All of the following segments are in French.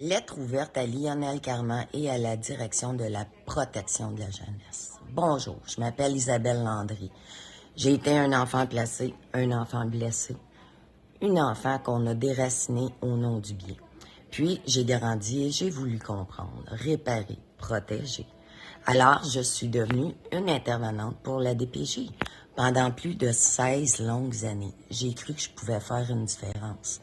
Lettre ouverte à Lionel Carman et à la direction de la protection de la jeunesse. Bonjour, je m'appelle Isabelle Landry. J'ai été un enfant placé, un enfant blessé, une enfant qu'on a déracinée au nom du bien. Puis, j'ai grandi et j'ai voulu comprendre, réparer, protéger. Alors, je suis devenue une intervenante pour la DPJ. Pendant plus de 16 longues années, j'ai cru que je pouvais faire une différence.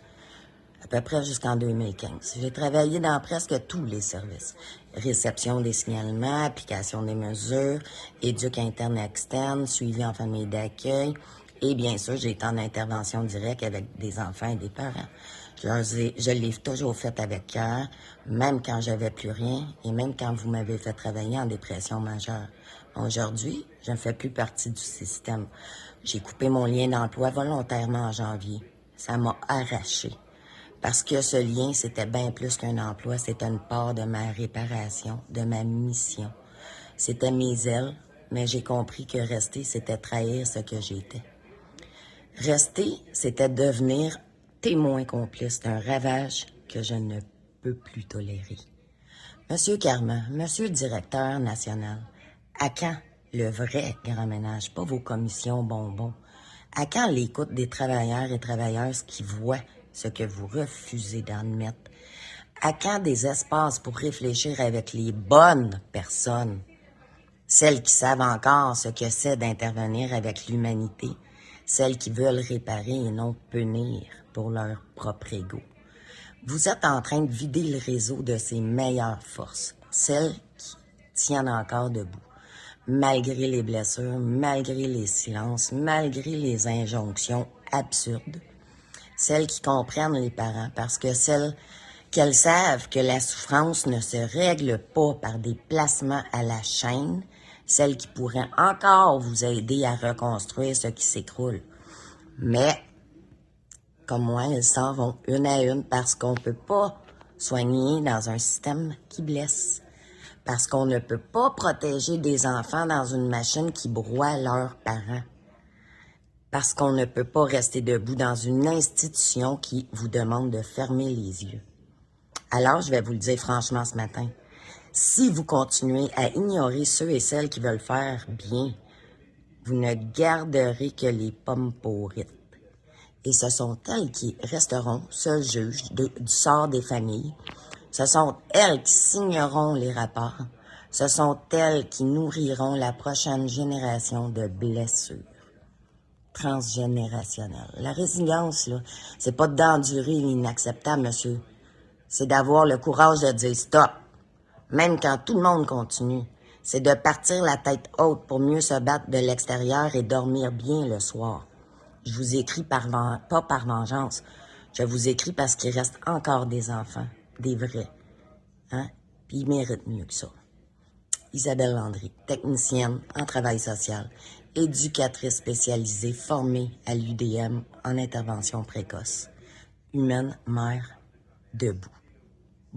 À peu près jusqu'en 2015. J'ai travaillé dans presque tous les services. Réception des signalements, application des mesures, éduc interne et externe, suivi en famille d'accueil. Et bien sûr, j'ai été en intervention directe avec des enfants et des parents. Je l'ai toujours fait avec cœur, même quand j'avais plus rien et même quand vous m'avez fait travailler en dépression majeure. Aujourd'hui, je ne fais plus partie du système. J'ai coupé mon lien d'emploi volontairement en janvier. Ça m'a arraché. Parce que ce lien, c'était bien plus qu'un emploi, c'était une part de ma réparation, de ma mission. C'était mes ailes, mais j'ai compris que rester, c'était trahir ce que j'étais. Rester, c'était devenir témoin complice d'un ravage que je ne peux plus tolérer. Monsieur Carman, monsieur le directeur national, à quand le vrai grand ménage, pas vos commissions bonbons? À quand l'écoute des travailleurs et travailleuses qui voient ce que vous refusez d'admettre? À quand des espaces pour réfléchir avec les bonnes personnes, celles qui savent encore ce que c'est d'intervenir avec l'humanité, celles qui veulent réparer et non punir pour leur propre ego? Vous êtes en train de vider le réseau de ses meilleures forces, celles qui tiennent encore debout, malgré les blessures, malgré les silences, malgré les injonctions absurdes, celles qui comprennent les parents parce que qu'elles savent que la souffrance ne se règle pas par des placements à la chaîne, celles qui pourraient encore vous aider à reconstruire ce qui s'écroule. Mais, comme moi, elles s'en vont une à une parce qu'on ne peut pas soigner dans un système qui blesse. Parce qu'on ne peut pas protéger des enfants dans une machine qui broie leurs parents. Parce qu'on ne peut pas rester debout dans une institution qui vous demande de fermer les yeux. Alors, je vais vous le dire franchement ce matin. Si vous continuez à ignorer ceux et celles qui veulent faire bien, vous ne garderez que les pommes pourrites. Et ce sont elles qui resteront seules juges du sort des familles. Ce sont elles qui signeront les rapports. Ce sont elles qui nourriront la prochaine génération de blessures transgénérationnelles. La résilience, là, c'est pas d'endurer l'inacceptable, monsieur. C'est d'avoir le courage de dire stop, même quand tout le monde continue. C'est de partir la tête haute pour mieux se battre de l'extérieur et dormir bien le soir. Je vous écris pas par vengeance. Je vous écris parce qu'il reste encore des enfants, des vrais. Hein? Puis ils méritent mieux que ça. Isabelle Landry, technicienne en travail social, éducatrice spécialisée formée à l'UDM en intervention précoce. Humaine, mère, debout.